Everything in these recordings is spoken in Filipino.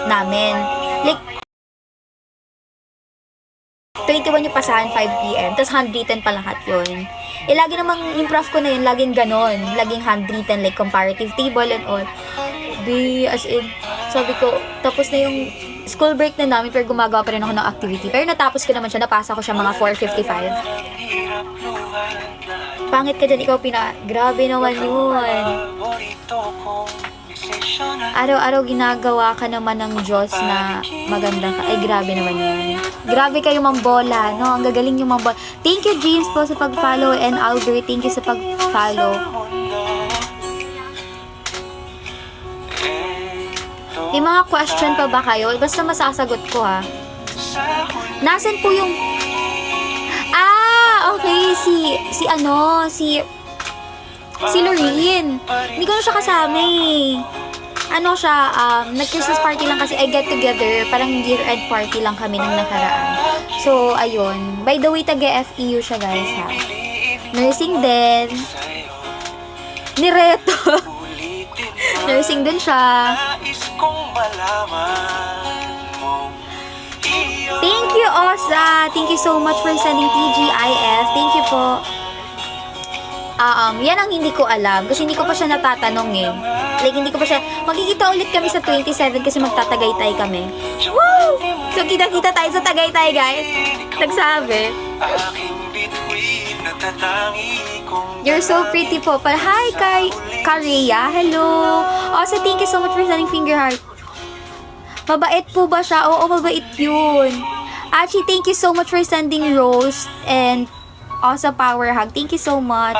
namin. Like, 21 yung pasahan, 5 p.m. Tapos handwritten pa lahat yun. Eh, lagi namang yung prof ko na yun, laging ganon. Laging handwritten, like comparative table and all. As in, sabi ko, tapos na yung school break na namin, pero gumagawa pa rin ako ng activity. Pero natapos ko naman siya, napasa ko siya mga 4:55. Pangit ka dyan, ikaw grabe naman yun. Araw-araw ginagawa ka naman ng Diyos na maganda ka. Ay, grabe naman yan. Grabe kayo mambola, no? Ang gagaling yung mambola. Thank you, James, po sa pag-follow. And Albert, thank you sa pag-follow. May mga question pa ba kayo? Basta masasagot ko, ha? Nasaan po yung... okay. Si Loreen. Hindi ko na siya kasama eh. Ano siya, nag-Christmas party lang kasi I get together. Parang year-end party lang kami nang nakaraan. So, ayun. By the way, taga-FEU siya, guys, ha? Nursing din. Ni Reto. Nursing din siya. Thank you, Osa. Thank you so much for sending TGIF. Thank you po. Yan ang hindi ko alam. Kasi hindi ko pa siya natatanong eh. Like, hindi ko pa siya... Magkikita ulit kami sa 27 kasi magtatagaytay kami. Woo! So, kita-kita tayo sa Tagaytay, guys. Nagsabi. You're so pretty po. Hi, Karia. Hello. Also, thank you so much for sending finger heart. Mabait po ba siya? Oo, mabait yun. Actually, thank you so much for sending rose and also power hug. Thank you so much.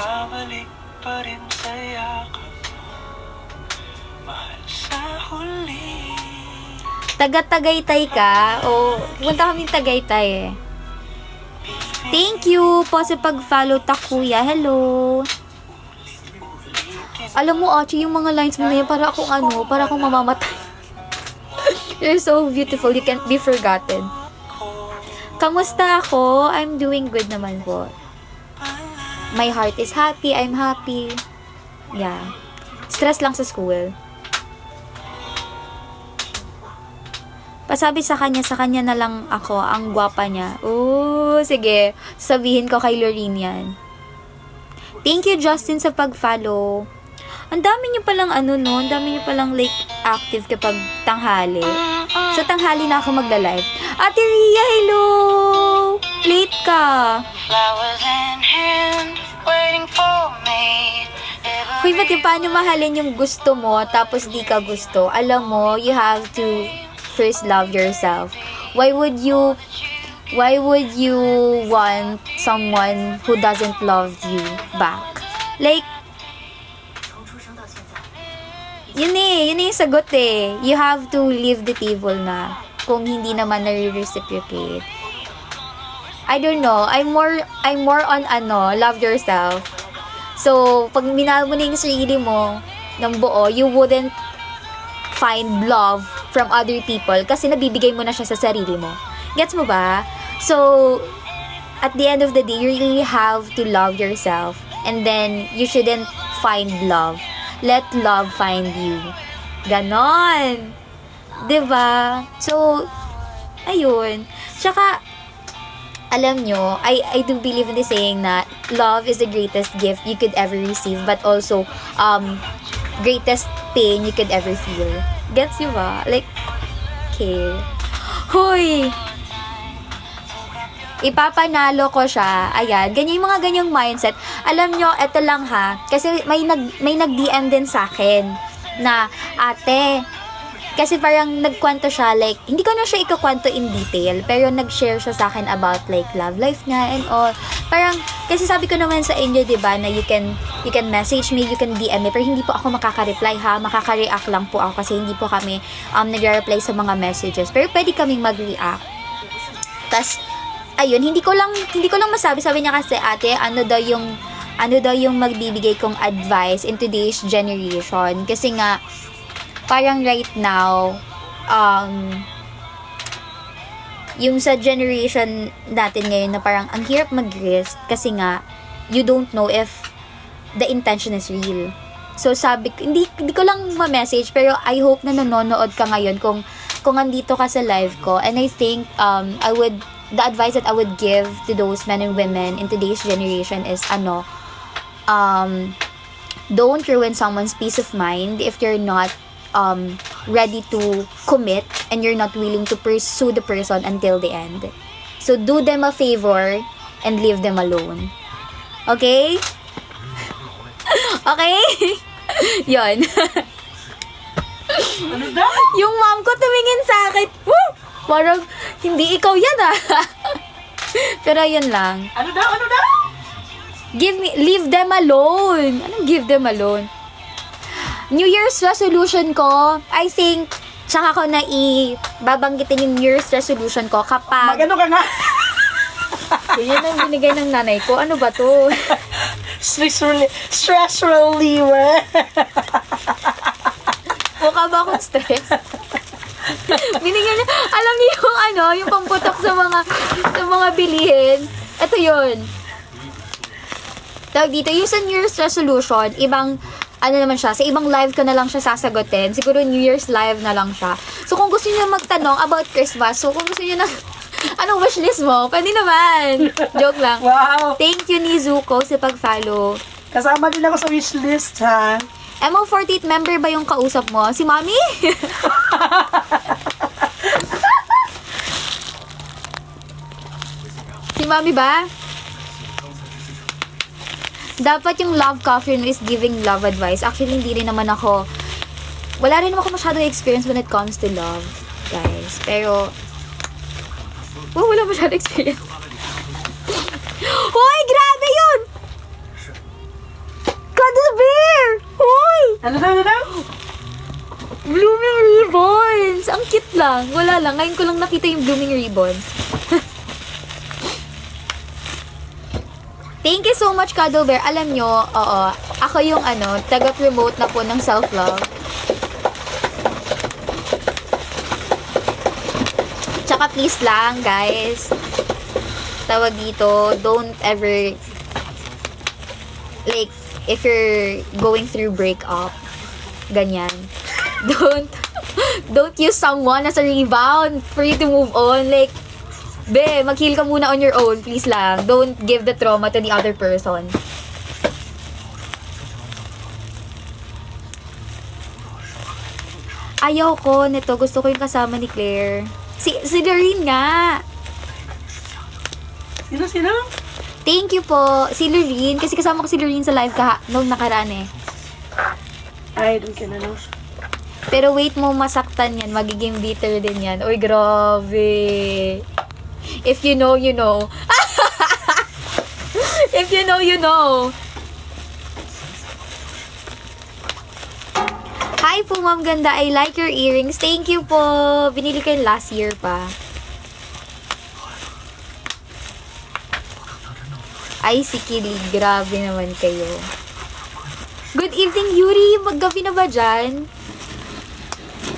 Taga-Tagaytay ka? O, punta kami Tagaytay eh. Thank you po sa pag-follow, Takuya. Hello. Alam mo, Achi, yung mga lines mo na yan, para akong mamamatay. You're so beautiful, you can't be forgotten. Kamusta ako? I'm doing good naman po. My heart is happy, I'm happy. Yeah. Stress lang sa school. Pasabi sa kanya na lang ako, ang gwapa niya. Oo, sige. Sabihin ko kay Loreen yan. Thank you, Justin, sa pag-follow. Ang dami niyo palang ang dami niyo palang like active kapag tanghali. So, tanghali na ako magla-live. Ate Ria, hello! Late ka. Kung ba't yung paano mahalin yung gusto mo, tapos di ka gusto, alam mo, you have to first love yourself. Why would you want someone who doesn't love you back? Like, yun yung sagot eh. You have to leave the table na kung hindi naman nare-reciprocate. I don't know. I'm more on love yourself. So, pag minahal mo na yung sarili mo ng buo, you wouldn't find love from other people kasi nabibigay mo na siya sa sarili mo. Gets mo ba? So, at the end of the day, you really have to love yourself and then you shouldn't find love. Let love find you. Ganon. 'Di ba? So, ayun. Tsaka, alam nyo, I do believe in the saying na love is the greatest gift you could ever receive but also, greatest pain you could ever feel. Gets you ba? Like, okay. Hoy! Ipapanalo ko siya. Ayan. Ganyan yung mga ganyang mindset. Alam nyo, eto lang ha. Kasi may nag-DM din sa akin na, ate, kasi parang nagkwento siya, like, hindi ko na siya ikakwento in detail, pero nag-share siya sa akin about, like, love life niya and all. Parang, kasi sabi ko naman sa inyo, diba, na you can message me, you can DM me, pero hindi po ako makaka-reply ha, makaka-react lang po ako kasi hindi po kami nag-reply sa mga messages, pero pwede kaming mag-react. Tas, ayun, hindi ko lang masabi, sabi niya kasi, ate, ano daw yung magbibigay kong advice in today's generation, kasi nga, parang right now, yung sa generation natin ngayon na parang ang hirap mag-risk kasi nga, you don't know if the intention is real. So sabi ko, hindi ko lang ma-message, pero I hope na nanonood ka ngayon kung andito ka sa live ko. And I think the advice that I would give to those men and women in today's generation is don't ruin someone's peace of mind if you're not ready to commit and you're not willing to pursue the person until the end. So do them a favor and leave them alone. Okay? Okay? Yon. Ano daw? Yung mom ko tumingin sa akin. Woo! Parang, hindi ikaw yan ah. Pero yun lang. Ano daw? Ano daw? Leave them alone. Anong give them alone? New Year's resolution ko, I think, tsaka ko na babanggitin yung New Year's resolution ko kapag... Magano ka nga? Yan ang binigay ng nanay ko. Ano ba to? Stress reliever. Mukha ba akong stress? Binigyan niya, alam niyo yung pamputok sa mga bilihin. Ito yun. Tawag dito, yung sa New Year's resolution, ibang, naman siya, sa ibang live ko na lang siya sasagutin. Siguro New Year's live na lang siya. So, kung gusto niyo magtanong about Christmas, so kung gusto niyo na, anong wishlist mo? Pwede naman. Joke lang. Wow. Thank you, Nizuko, sa pag-follow. Kasama din ako sa wishlist, ha? MO48 member ba yung kausap mo? Si Mami? Si Mami ba? Dapat yung love coffee is giving love advice. Actually, hindi rin naman ako, wala rin naman ako masyadong experience when it comes to love, guys. Pero, wala masyadong experience. Hoy, grabe yun! Cuddle bear! Hoy! Ano daw? Ano daw? Blooming ribbons! Ang cute lang. Wala lang. Ngayon ko lang nakita yung blooming ribbons. Thank you so much, Cuddle Bear. Alam nyo, oo, ako yung taga-promote na po ng self-love. Tsaka please lang, guys. Tawag dito, don't ever, like, if you're going through breakup, ganyan. Don't use someone as a rebound for you to move on. Like, mag-heal ka muna on your own, please lang. Don't give the trauma to the other person. Ayaw ko nito. Gusto ko yung kasama ni Claire. Si Lorene nga. Sino? Thank you po. Si Lorene. Kasi kasama ko si Lorene sa live noong nakaraan eh. Ay, doon ka na, no? Pero wait mo, masaktan yan. Magiging bitter din yan. Uy, grabe. If you know, you know. If you know, you know. Hi po, Ma'am Ganda. I like your earrings. Thank you po. Binili ko yun last year pa. Ay, si Kili. Grabe naman kayo. Good evening, Yuri. Maggabi na ba dyan?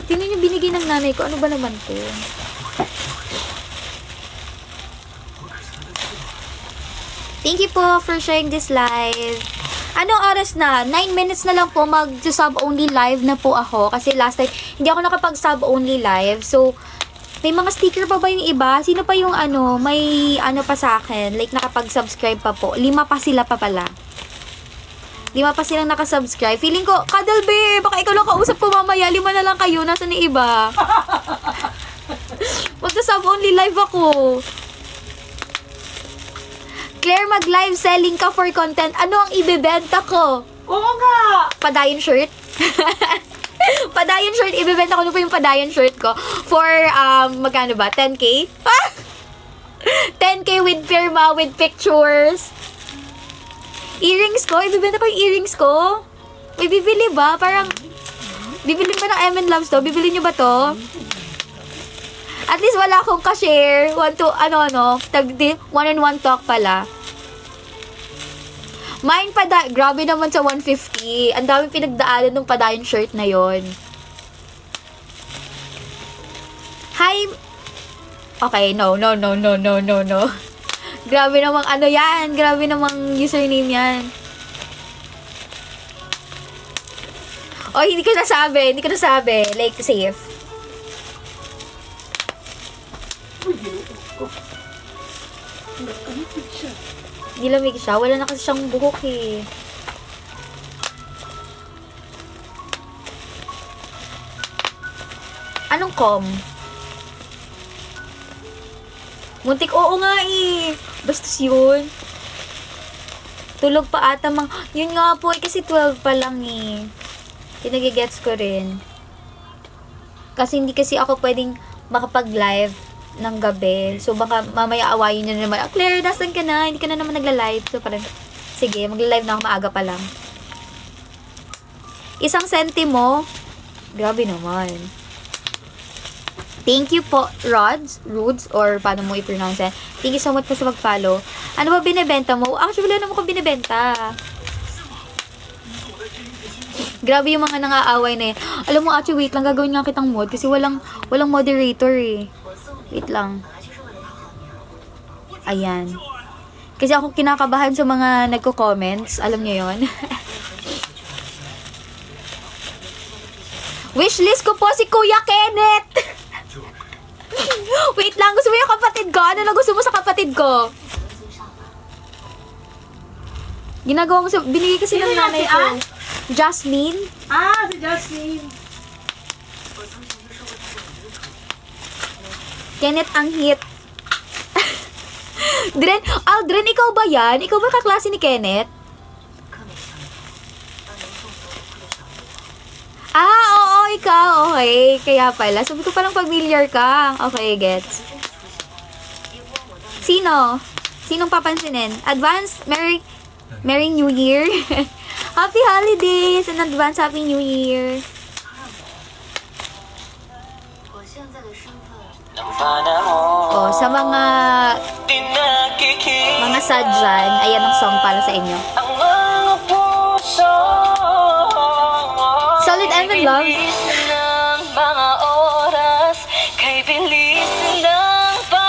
Tingnan niyo binigay ng nanay ko. Ano ba naman to? Thank you po for sharing this live. Anong oras na? 9 minutes na lang po mag-sub only live na po ako. Kasi last time, hindi ako nakapag-sub only live. So, may mga sticker pa ba yung iba? Sino pa yung may pa sa akin? Like, nakapag-subscribe pa po. 5 pa sila pa pala. 5 pa silang nakasubscribe. Feeling ko, Cuddle Bear, baka ikaw lang kausap po mamaya. 5 na lang kayo. Nasaan na iba? Mag-sub only live ako. Claire, mag-live selling ka for content. Ano ang ibebenta ko? Oo nga! Padayon shirt? Padayon shirt. Ibebenta ko na po yung padayon shirt ko. For, magkano ba? 10K? 10K with firma, with pictures. Earrings ko? Ibebenta ko yung earrings ko? May bibili ba? Parang, bibili ba ng M&L Loves to? Bibili nyo ba to? At least wala akong ka-share. One-on-one talk pala. Mine grabe naman sa 150. Ang daming pinagdaanan ng padayon shirt na yon. Hi. Okay, no. Grabe namang yan. Grabe namang username yan. Oh, hindi ko nasabi. Hindi ko nasabi. Like, safe. Uy, ginuot ko. Nagkamipid siya. Hindi lamig siya. Wala na kasi siyang buhok eh. Anong com? Muntik, oo nga eh. Bastos yun. Tulog pa ata Yun nga po eh, kasi 12 pa lang eh. Pinagigets ko rin. Kasi hindi kasi ako pwedeng makapag-live ng gabi. So baka mamaya awayin nyo na naman. Claire, nasan ka na? Hindi ka na naman nagla-live. So parang, sige, magla-live na ako maaga pa lang. 1 sentimo. Grabe naman. Thank you po, Rods, or paano mo i-pronounce yan. Thank you so much po sa mag-follow. Ano ba binibenta mo? Actually, wala naman ko binibenta. Grabe yung mga nang-aaway na yan. Alam mo, actually, wait lang, gagawin nga kitang mod kasi walang moderator eh. Wait lang. Ayan. Kasi ako kinakabahan sa mga nagko-comments. Alam niyo yon. Wishlist ko po si Kuya Kenneth! Wait lang, gusto mo yung kapatid ko? Ano lang gusto mo sa kapatid ko? Ginagawa mo sa... Binigay kasi ng nanay ko. Jasmine? Ah, si Jasmine. Kenneth ang hit. Aldrin, ikaw ba yan? Ikaw ba kaklase ni Kenneth? Ah, oo, ikaw. Okay, kaya pala. Sabi ko parang familiar ka. Okay, gets. Sino? Sinong papansinin? Advance, Merry New Year. Happy holidays in advance. Happy New Year. Oh, sa mga sad dyan, ayan ang song para sa inyo. Solid Evan Love.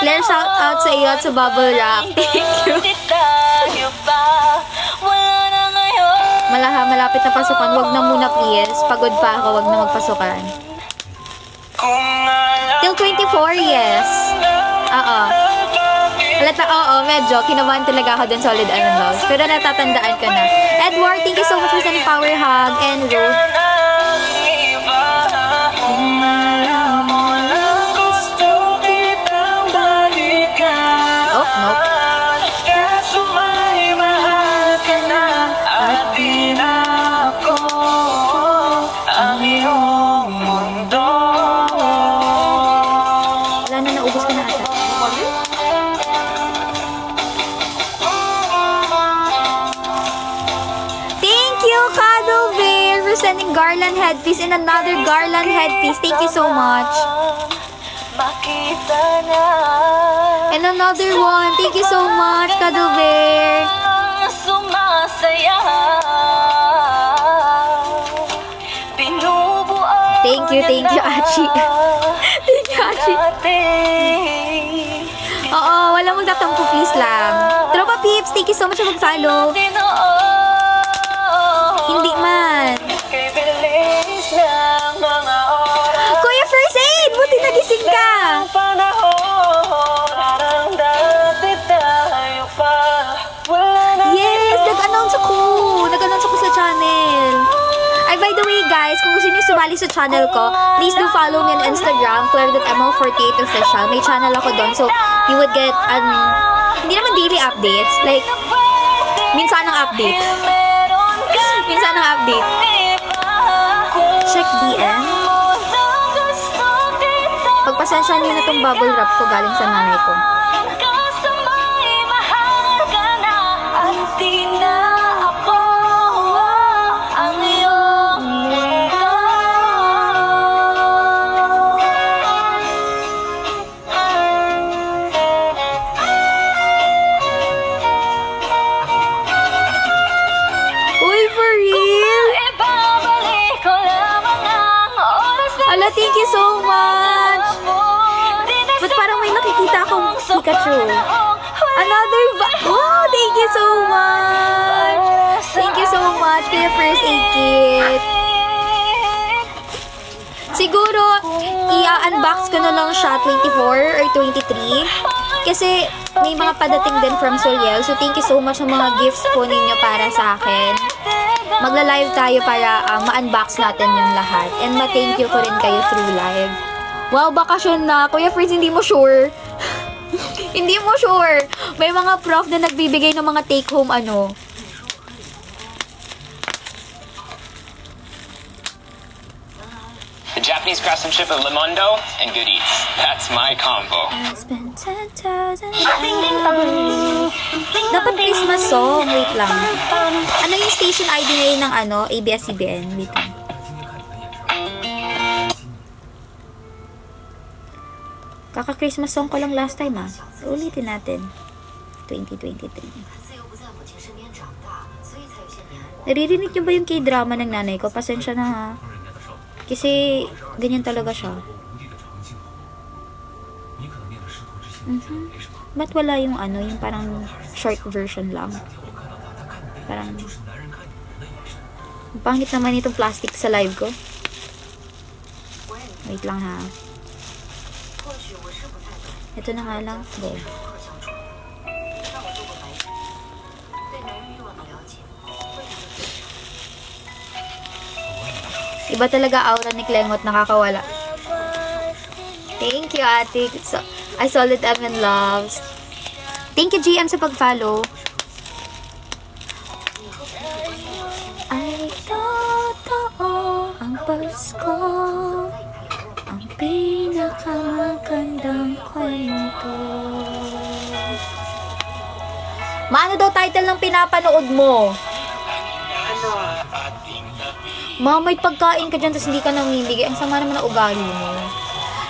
Claire, shout out sa iyo at sa Bubble Wrap. Thank you. Malapit na pasukan. Wag na muna please. Pagod pa ako. Wag na magpasukan. Till 24, yes. Oo. Oo, medyo. Kinabahan talaga ako dun, Solid Evan Love. Pero natatandaan ko na. Edward, thank you so much for sending power hug. And Ruth. Oh, nope. Wala na, naubos ko na ata. Thank you, Cuddle Bear, for sending garland headpiece and another garland headpiece. Thank you so much. And another one. Thank you so much, Cuddle Bear. Thank you, Achi. Thank you, Achi. Oo, walang magtatampo, please lang. Tropa Peeps, thank you so much for mag-follow. Hindi man. Kuya First Aid, buti nagising ka. Yes, nag-announce ako sa channel. Ay, by the way, guys, kung gusto niyo sumali sa channel ko, please do follow me on Instagram, claire.mo48official. May channel ako doon, so you would get, hindi naman daily updates, like, minsan ang update. Minsan ang update. Check DM. Pagpasensya niyo na tong bubble wrap ko galing sa nanay ko. Ala, thank you so much! Ba't parang may nakikita akong Pikachu? Another wow, thank you so much! Thank you so much, Kuya First Aid Kit! Siguro, i-unbox ko na lang siya 24 or 23. Kasi, may mga padating din from Soliel. So, thank you so much sa mga gifts po ninyo para sa akin. Magla-live tayo para ma-unbox natin yung lahat. And ma-thank you ko rin kayo through live. Wow, bakasyon na. Kuya Fritz, hindi mo sure? Hindi mo sure. May mga prof na nagbibigay ng mga take-home ano. The Japanese craftsmanship of Limondo and Good Eats. That's my combo. I spent 10,000 Dapat Christmas song. Wait lang. Ano yung station ID ngayon ng ano? ABS-CBN. Wait lang. Kaka-Christmas song ko lang last time ah. So, ulitin natin. 2023. Naririnig niyo ba yung K-drama ng nanay ko? Pasensya na ha. Kasi, ganyan talaga siya. Ba't wala yung ano, yung parang short version lang? Parang, pangit naman itong plastic sa live ko. Wait lang ha. Ito na nga lang. Go. Iba talaga aura ni Klengot, nakakawala. Thank you, ate. So, I solid Evan loves. Thank you, GM, sa pag-follow. Ay, totoo ang Pasko. Ang pinakamagandang kwento. Maano daw title ng pinapanood mo? Ma, may pagkain ka dyan, tapos hindi ka namimigay. Ang sama naman na ugali mo.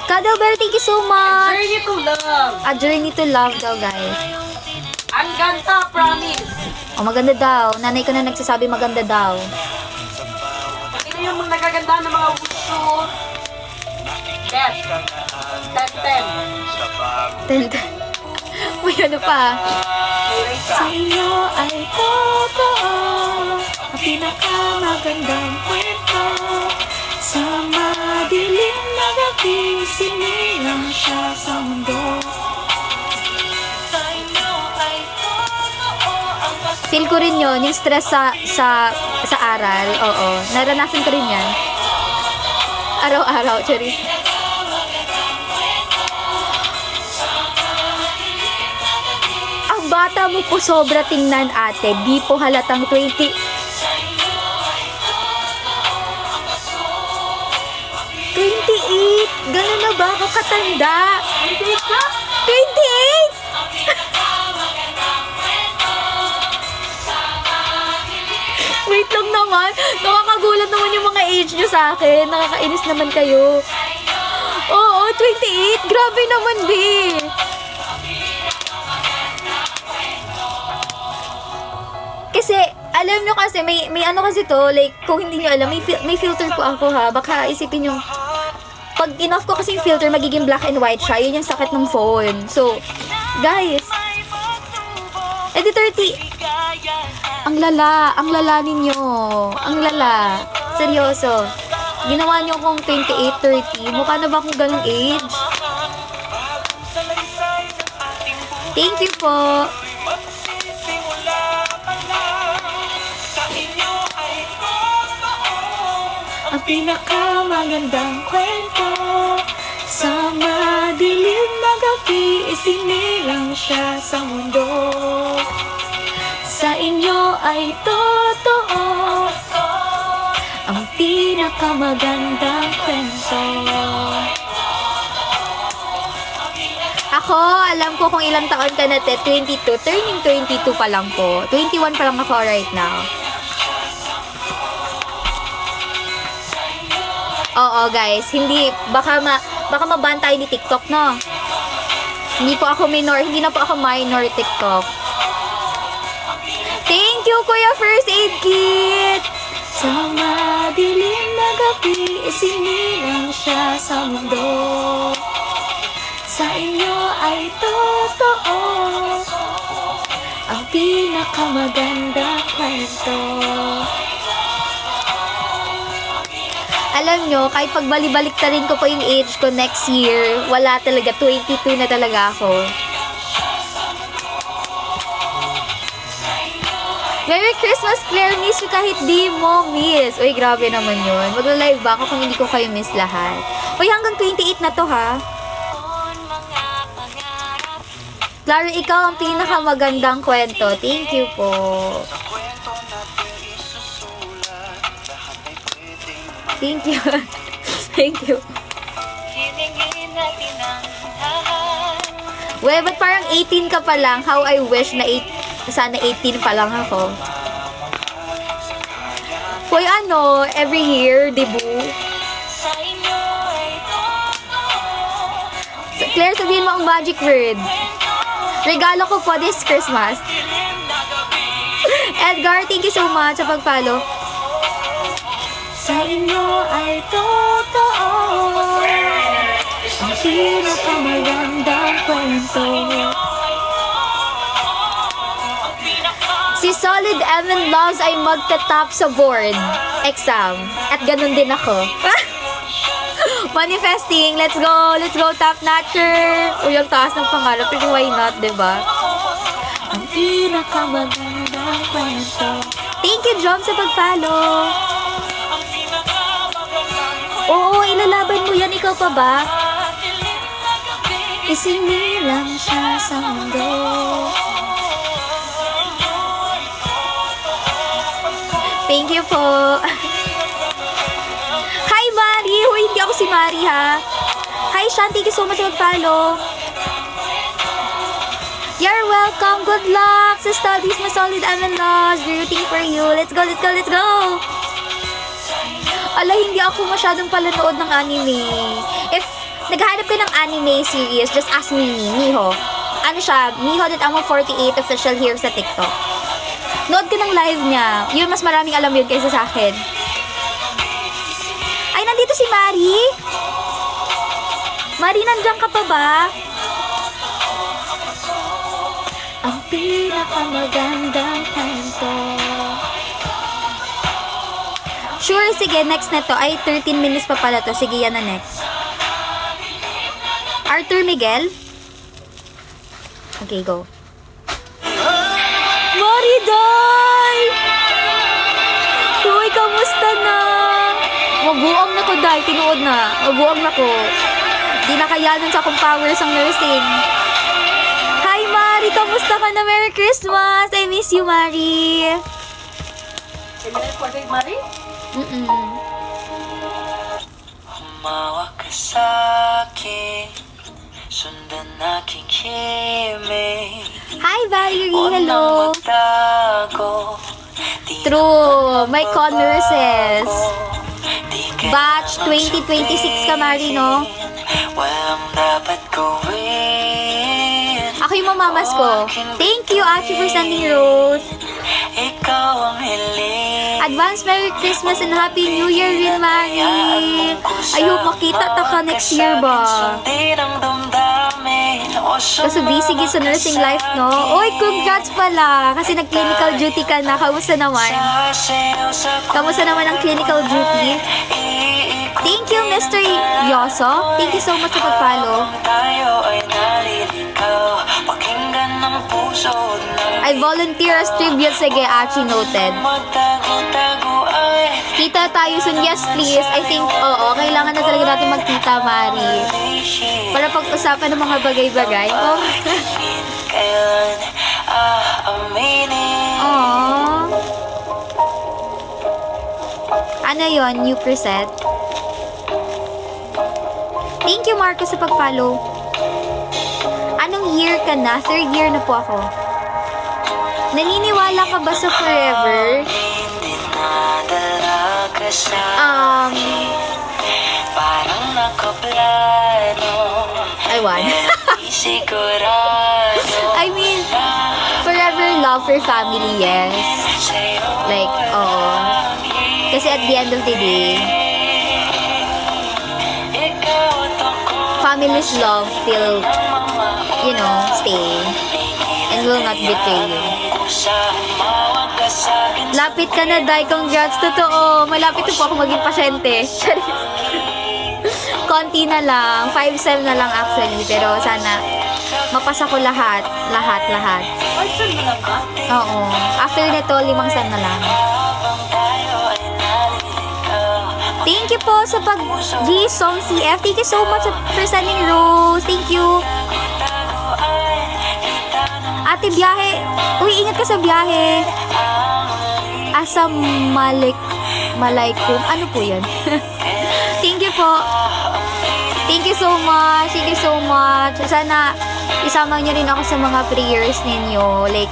Cuddlebear, thank you so much! Journey to love. A journey to love daw, guys. Ang ganda, promise. Oh, maganda daw. Nanay ko na nagsasabi maganda daw. Ito yung mga nagaganda ng mga wushu. Yes. 10-10. Tenta. May ano pa. Sa iyo ay totoo ang pinakamagandang kwento. Sa madilim na gabi, sinilang siya sa mundo. Feel ko rin yun, yung stress sa aral. Oo, naranasan ko rin yan. Araw-araw, Cherry. Ang bata mo po sobra tingnan, ate. Di po halatang 20. 28! Ganun na ba? Kakatanda? 28 ka? 28! Wait lang naman. Nakakagulat naman yung mga age nyo sa akin. Nakakainis naman kayo. Oo, 28. Grabe naman, B. Kasi, alam nyo kasi, may ano kasi to, like, kung hindi nyo alam, may filter po ako ha. Baka isipin nyo, pag in-off ko kasi yung filter, magiging black and white siya. Yun yung sakit ng phone. So, guys, edi 30. Ang lala ninyo. Ang lala. Seryoso. Ginawa nyo kong 28, 30. Mukha na ba akong ganong age? Thank you po. Ang pinakamagandang kwento sa madilim na gabi, isinilang siya sa mundo. Sa inyo ay totoo ang pinakamagandang kwento. Ako, alam ko kung ilang taon ka na, te. 22. Turning 22 pa lang po. 21 pa lang ako right now. Oo, guys. Hindi, baka maban tayo ni TikTok, no? Hindi na po ako minor TikTok. Thank you, Kuya First Aid Kit! Sa madilim na gabi, isinilang siya sa mundo. Sa inyo ay totoo ang pinakamaganda kwento. Alam nyo, kahit pagbalik-balik ta rin ko po yung age ko next year, wala talaga, 22 na talaga ako. Merry Christmas, Claire! Miss you kahit di mo miss. Uy, grabe naman yun. Magla-live ba ako kung hindi ko kayo miss lahat? Uy, hanggang 28 na to, ha? Claro, ikaw ang pinakamagandang kwento. Thank you po. Thank you. Thank you. Well, ba't parang 18 ka pa lang? How I wish na sana 18 pa lang ako. Hoy, ano, every year, debut. Claire, sabihin mo ang magic word. Regalo ko po this Christmas. Edgar, thank you so much sa pag-follow. Sa inyo ay totoo ang pinakamagandang kwento. Si Solid Evan Loves ay magta-top sa board exam. At ganun din ako. Manifesting, let's go top notcher. Uy, ang taas ng pangarap, pero why not, diba? Ang pinakamagandang kwento. Thank you, Jom, sa pag-follow. Oo, ilalaban mo yan, ikaw pa ba? Isinilang siya sa mundo. Thank you po. Hi, Mari! Huy, hindi ako si Mari, ha? Hi, Sean. Thank you so much for follow. You're welcome. Good luck sa studies mo, Solid Amanos. We're rooting for you. Let's go, let's go, let's go! Ala, hindi ako masyadong palanood ng anime. If naghahanap ka ng anime series, just ask Miho. Ano siya? Miho.amo48 official here sa TikTok. Nood ka ng live niya. Yun, mas maraming alam yun kaysa sa akin. Ay, nandito si Mari. Mari, nandiyan ka pa ba? Ang pinakamagandang kwento. Sure, sige, next na to. Ay, 13 minutes pa pala to. Sige, yan na next. Arthur Miguel? Okay, go. Mariday! Uy, kamusta na? Mabuang na ko, Day. Tinuod na. Mabuang na ko. Di na kayanan sa akong powers ang nursing. Hi, Mari! Kamusta ka na? Merry Christmas! I miss you, Mari. Mari? Humawak ka sa akin, sundan aking himig. Hi, Valerie. Hello. Magtago, True. My con-nurses. Batch 2026 ka, Mari, no? Walang dapat gawin. Ako yung mamamas ko. Thank you, Achi, for sending rose. Ikaw ang hiling. Advance Merry Christmas and Happy New Year rin, Mari. Ayaw, makita ta ka next year ba? Sundin ang damdamin. Kasi busy sa nursing life, no? Oy, congrats pala. Kasi nag-clinical duty ka na. Kamusta naman? Kamusta naman ang clinical duty? Thank you, Mr. Yoso. Thank you so much sa pag-follow. Tayo ay naliligaw. Pakinggan ng puso ng I volunteer as tribute. Sige, Achi, noted. magtago-tago ay Kita tayo soon. Yes, please. I think, oo, kailangan na talaga natin magkita, Mari. Para pag-usapan ng mga bagay-bagay. Oh. kailan aminin. Aww. Ano yon? New preset? Thank you, Marco, sa pag-follow. Anong year ka na? 3rd year na po ako. Naniniwala ka ba sa forever? Hindi nadala ka sa parang nakaplano. I won. Hindi sigurado. I mean, forever love for family, yes. Like, oo. Kasi at the end of the day, family's love will, you know, stay and will not betray you. Kusa, humawag ka sa'kin. Lapit ka na, Day. Congrats. Totoo. Malapit na po ako maging pasyente. Konti na lang. 5 sem na lang actually. Pero sana mapasa ko lahat. Lahat. Ay, saan mo lang ba? Oo. After nito, 5 sem na lang. Habang tayo ay naliligaw. Thank you po sa pag-G-Song CF. Thank you so much for sending Rose. Thank you. Tago ay Ate, biyahe. Uy, ingat ka sa biyahe. Asa malaikum. Ano po yan? Thank you po. Thank you so much. Thank you so much. Sana isama niyo rin ako sa mga prayers ninyo. Like,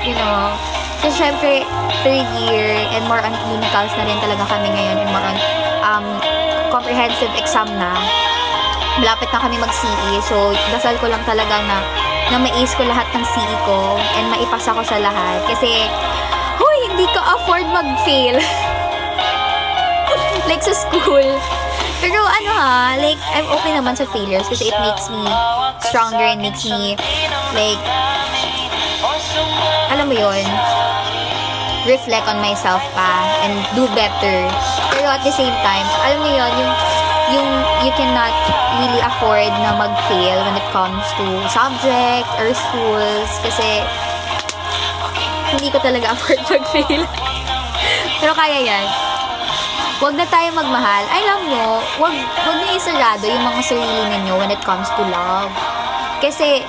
you know, kasi syempre, 3rd year and more on clinicals na rin talaga kami ngayon and more on comprehensive exam na. Malapit na kami mag-CE. So, dasal ko lang talaga na ma-ace ko lahat ng CE ko and maipasa ko sa lahat. Kasi, huy, hindi ko afford mag-fail. Like sa school. Pero ano like, I'm okay naman sa failures kasi it makes me stronger and makes me, like, alam mo yun, reflect on myself pa and do better. Pero at the same time, alam mo yun, yung you cannot really afford na mag-fail when it comes to subjects or schools kasi hindi ko talaga afford mag-fail. Pero kaya yan. Huwag na tayo magmahal. Ay, alam mo, huwag niyo isarado yung mga sarili ninyo when it comes to love. Kasi,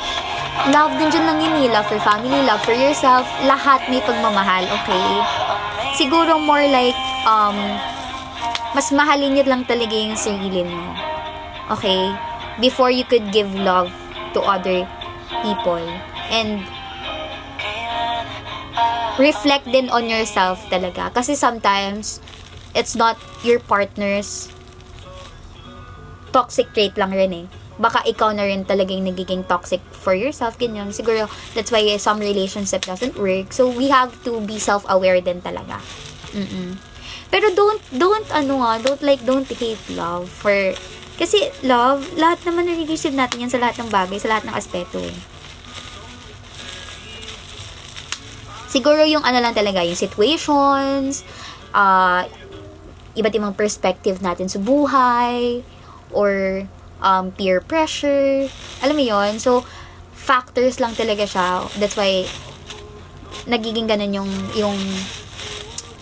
love din dyan lang yun, love for family, love for yourself, lahat may pagmamahal, okay? Siguro more like, mas mahalin nyo lang talaga yung sarili mo. Okay? Before you could give love to other people. And, reflect din on yourself talaga. Kasi sometimes, it's not your partner's toxic trait lang rin eh. Baka ikaw na rin talaga yung nagiging toxic for yourself, ganyan. Siguro, that's why some relationship doesn't work. So, we have to be self-aware din talaga. Pero don't hate love for, kasi love, lahat naman nare-receive natin yan sa lahat ng bagay, sa lahat ng aspeto eh. Siguro yung ano lang talaga, yung situations, iba't ibang perspective natin sa buhay, or peer pressure, alam mo yon. So, factors lang talaga siya. That's why, nagiging ganun yung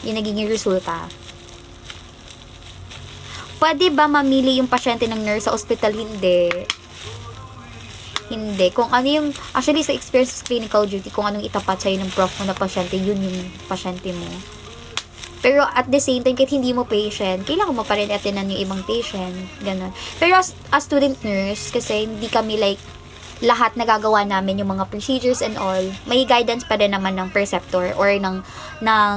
nagiging resulta. Pwede ba mamili yung pasyente ng nurse sa ospital? Hindi. Kung ano yung, actually sa experience sa clinical duty, kung anong itapat sa'yo ng prof mo na pasyente, yun yung pasyente mo. Pero at the same time, kahit hindi mo patient, kailangan mo pa rin atinan yung ibang patient. Ganun. Pero as student nurse, kasi hindi kami like, lahat nagagawa namin yung mga procedures and all, may guidance pa rin naman ng preceptor or ng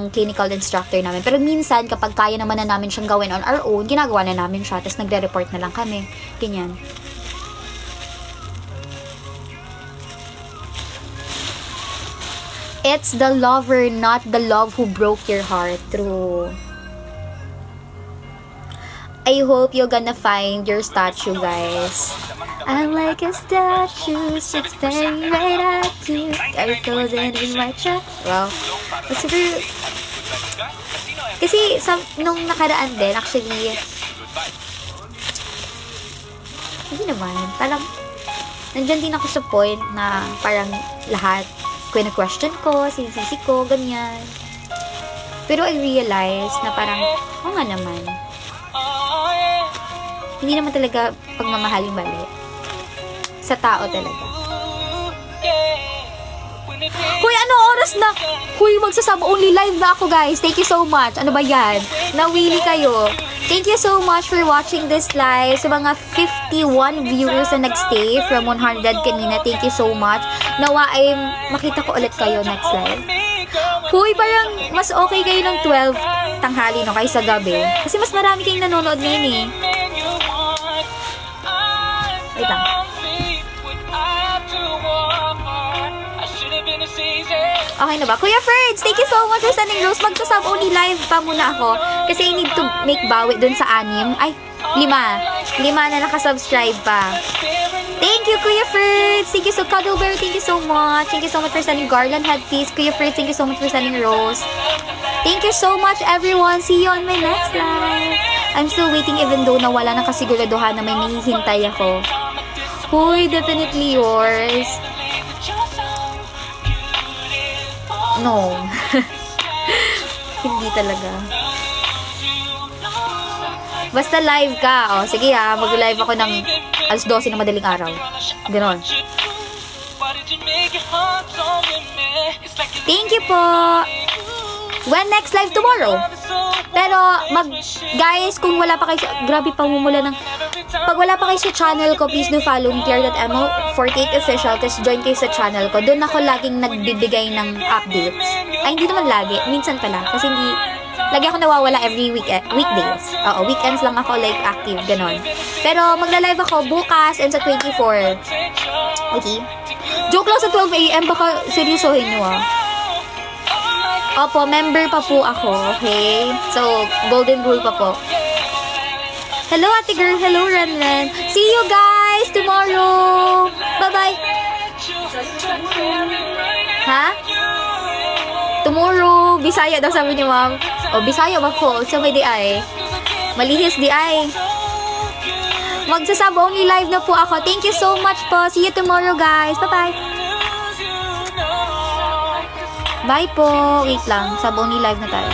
clinical instructor namin. Pero minsan, kapag kaya naman na namin siyang gawin on our own, ginagawa na namin siya, tapos nagre-report na lang kami. Ganyan. It's the lover, not the love who broke your heart. True. I hope you're gonna find your statue, guys. I'm like a statue, staring right at you. Got frozen in my chest. Wow. Kasi nung nakaraan din, actually, hindi naman. Parang, nandyan din ako sa point na parang lahat question ko, sinisisi ko, ganyan. Pero I realized na parang, nga naman. Hindi naman talaga pagmamahal yung mali. Sa tao talaga. Hoy, ano oras na? Hoy, magsasama only live na ako, guys. Thank you so much. Ano ba yan? Nawili kayo. Thank you so much for watching this live. Sa mga 51 viewers na nagstay from 100 kanina, thank you so much. Nawa ay makita ko ulit kayo next live. Hoy, parang mas okay kayo ng 12 tanghali no kaysa gabi. Kasi mas marami kayong nanonood ngayon eh. Wait lang. Okay na ba? Kuya Ferds, thank you so much for sending rose. Magsasub only live pa muna ako. Kasi I need to make bawi dun sa 6. Ay, 5. 5 na nakasubscribe pa. Thank you, Kuya Ferds. Fritz, thank you so Cuddleberry, thank you so much. Thank you so much for sending garland headpiece. Kuya Fritz, thank you so much for sending rose. Thank you so much, everyone. See you on my next live. I'm still waiting even though na wala nang kasiguraduhan na may hinihintay ako. Huy, definitely yours. No. Hindi talaga. Basta live ka. O, sige ha. Mag-live ako ng alas 12 na madaling araw. Ganon. Thank you po. When next live? Tomorrow. Pero, guys, kung wala pa kayo, grabe pa mumula ng, pag wala pa kayo sa channel ko, please do follow me, Claire.mo48 official, tapos join kayo sa channel ko. Doon ako laging nagbibigay ng updates. Ay, hindi naman lagi. Minsan pala. Kasi hindi, lagi ako nawawala every weekdays. Oo, weekends lang ako like active, ganon. Pero, magla-live ako bukas and sa 24. Okay? Joke lang sa 12 a.m. Baka seryosohin nyo ah. Opo, member pa po ako, okay? So, golden rule pa po. Hello, ate girl. Hello, Renren. See you guys tomorrow. Bye-bye. Ha? Tomorrow. Bisaya daw sabi niyo, ma'am. O, Bisaya ba po? So, may di ay. Malihis di ay. Magsasab only live na po ako. Thank you so much po. See you tomorrow, guys. Bye-bye. Bye po. Wait lang. Sab only live na tayo.